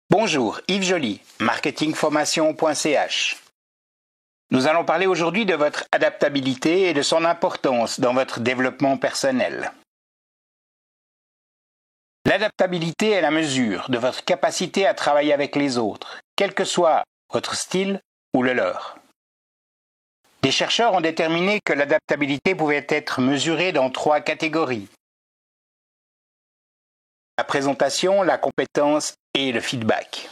Bonjour, Yves Joly, marketingformation.ch. Nous allons parler aujourd'hui de votre adaptabilité et de son importance dans votre développement personnel. L'adaptabilité est la mesure de votre capacité à travailler avec les autres, quel que soit votre style ou le leur. Des chercheurs ont déterminé que l'adaptabilité pouvait être mesurée dans 3 catégories: la présentation, la compétence et le feedback.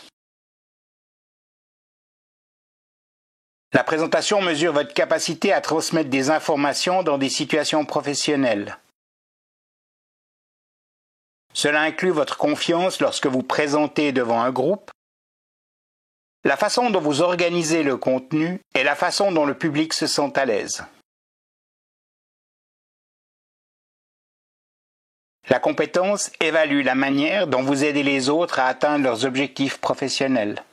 La présentation mesure votre capacité à transmettre des informations dans des situations professionnelles. Cela inclut votre confiance lorsque vous présentez devant un groupe, la façon dont vous organisez le contenu et la façon dont le public se sent à l'aise. La compétence évalue la manière dont vous aidez les autres à atteindre leurs objectifs professionnels.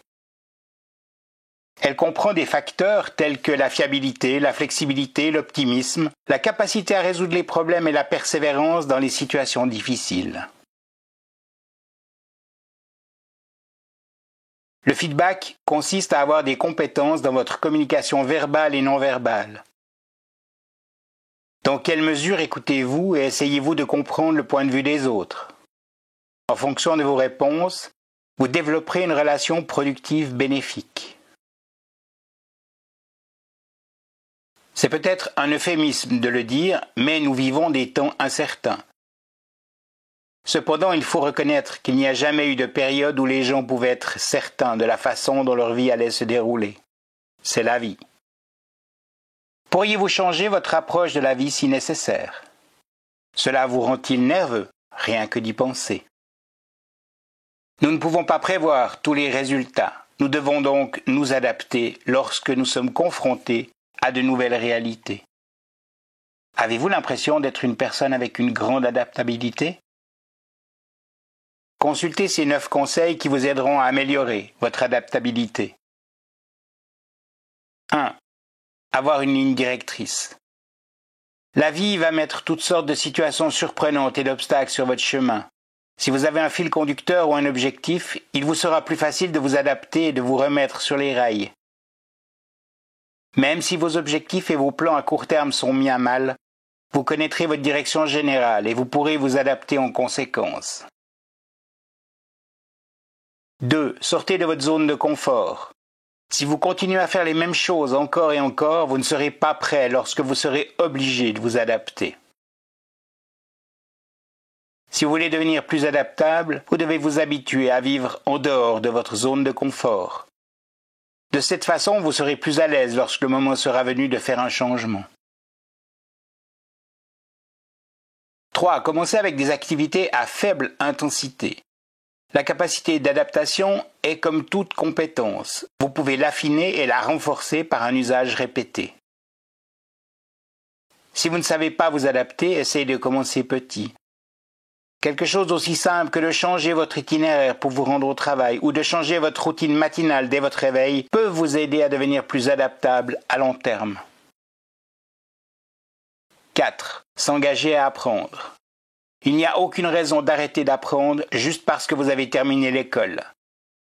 Elle comprend des facteurs tels que la fiabilité, la flexibilité, l'optimisme, la capacité à résoudre les problèmes et la persévérance dans les situations difficiles. Le feedback consiste à avoir des compétences dans votre communication verbale et non verbale. Dans quelle mesure écoutez-vous et essayez-vous de comprendre le point de vue des autres? En fonction de vos réponses, vous développerez une relation productive bénéfique. C'est peut-être un euphémisme de le dire, mais nous vivons des temps incertains. Cependant, il faut reconnaître qu'il n'y a jamais eu de période où les gens pouvaient être certains de la façon dont leur vie allait se dérouler. C'est la vie. Pourriez-vous changer votre approche de la vie si nécessaire? Cela vous rend-il nerveux, rien que d'y penser? Nous ne pouvons pas prévoir tous les résultats. Nous devons donc nous adapter lorsque nous sommes confrontés à de nouvelles réalités. Avez-vous l'impression d'être une personne avec une grande adaptabilité? Consultez ces 9 conseils qui vous aideront à améliorer votre adaptabilité. 1. Avoir une ligne directrice. La vie va mettre toutes sortes de situations surprenantes et d'obstacles sur votre chemin. Si vous avez un fil conducteur ou un objectif, il vous sera plus facile de vous adapter et de vous remettre sur les rails. Même si vos objectifs et vos plans à court terme sont mis à mal, vous connaîtrez votre direction générale et vous pourrez vous adapter en conséquence. 2. Sortez de votre zone de confort. Si vous continuez à faire les mêmes choses encore et encore, vous ne serez pas prêt lorsque vous serez obligé de vous adapter. Si vous voulez devenir plus adaptable, vous devez vous habituer à vivre en dehors de votre zone de confort. De cette façon, vous serez plus à l'aise lorsque le moment sera venu de faire un changement. 3. Commencez avec des activités à faible intensité. La capacité d'adaptation est comme toute compétence. Vous pouvez l'affiner et la renforcer par un usage répété. Si vous ne savez pas vous adapter, essayez de commencer petit. Quelque chose d'aussi simple que de changer votre itinéraire pour vous rendre au travail ou de changer votre routine matinale dès votre réveil peut vous aider à devenir plus adaptable à long terme. 4. S'engager à apprendre. Il n'y a aucune raison d'arrêter d'apprendre juste parce que vous avez terminé l'école.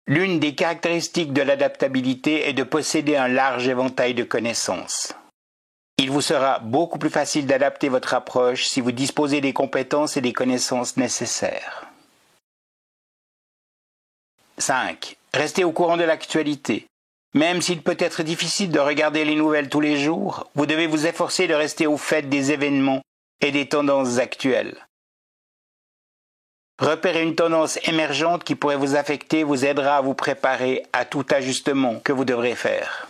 L'une des caractéristiques de l'adaptabilité est de posséder un large éventail de connaissances. Il vous sera beaucoup plus facile d'adapter votre approche si vous disposez des compétences et des connaissances nécessaires. 5. Restez au courant de l'actualité. Même s'il peut être difficile de regarder les nouvelles tous les jours, vous devez vous efforcer de rester au fait des événements et des tendances actuelles. Repérer une tendance émergente qui pourrait vous affecter vous aidera à vous préparer à tout ajustement que vous devrez faire.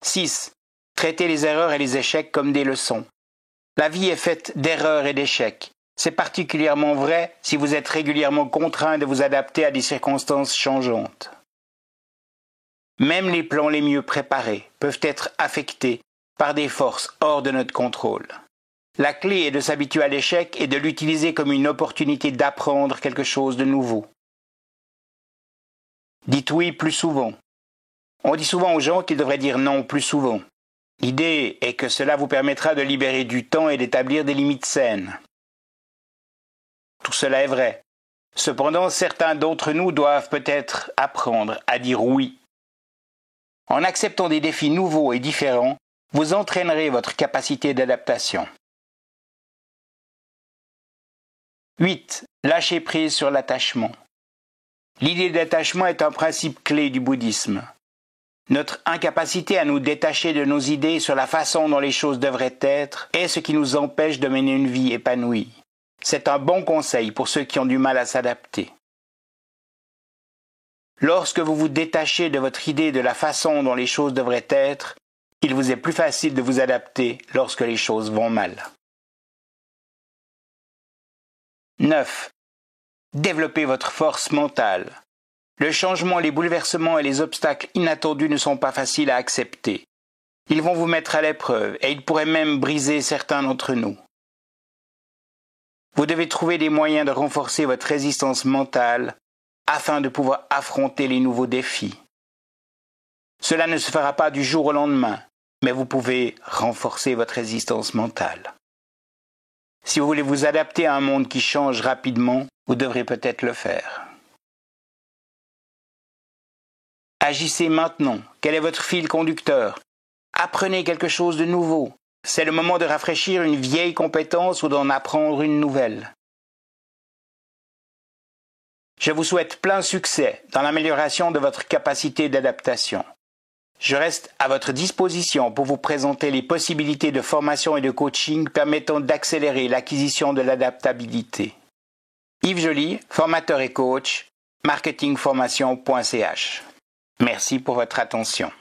6. Traitez les erreurs et les échecs comme des leçons. La vie est faite d'erreurs et d'échecs. C'est particulièrement vrai si vous êtes régulièrement contraint de vous adapter à des circonstances changeantes. Même les plans les mieux préparés peuvent être affectés par des forces hors de notre contrôle. La clé est de s'habituer à l'échec et de l'utiliser comme une opportunité d'apprendre quelque chose de nouveau. Dites oui plus souvent. On dit souvent aux gens qu'ils devraient dire non plus souvent. L'idée est que cela vous permettra de libérer du temps et d'établir des limites saines. Tout cela est vrai, Cependant, certains d'entre nous doivent peut-être apprendre à dire oui. En acceptant des défis nouveaux et différents, vous entraînerez votre capacité d'adaptation. 8. Lâcher prise sur l'attachement. L'idée d'attachement est un principe clé du bouddhisme. Notre incapacité à nous détacher de nos idées sur la façon dont les choses devraient être est ce qui nous empêche de mener une vie épanouie. C'est un bon conseil pour ceux qui ont du mal à s'adapter. Lorsque vous vous détachez de votre idée de la façon dont les choses devraient être, il vous est plus facile de vous adapter lorsque les choses vont mal. 9. Développez votre force mentale. Le changement, les bouleversements et les obstacles inattendus ne sont pas faciles à accepter. Ils vont vous mettre à l'épreuve et ils pourraient même briser certains d'entre nous. Vous devez trouver des moyens de renforcer votre résistance mentale afin de pouvoir affronter les nouveaux défis. Cela ne se fera pas du jour au lendemain, mais vous pouvez renforcer votre résistance mentale. Si vous voulez vous adapter à un monde qui change rapidement, vous devrez peut-être le faire. Agissez maintenant. Quel est votre fil conducteur? Apprenez quelque chose de nouveau. C'est le moment de rafraîchir une vieille compétence ou d'en apprendre une nouvelle. Je vous souhaite plein succès dans l'amélioration de votre capacité d'adaptation. Je reste à votre disposition pour vous présenter les possibilités de formation et de coaching permettant d'accélérer l'acquisition de l'adaptabilité. Yves Joly, formateur et coach, marketingformation.ch. Merci pour votre attention.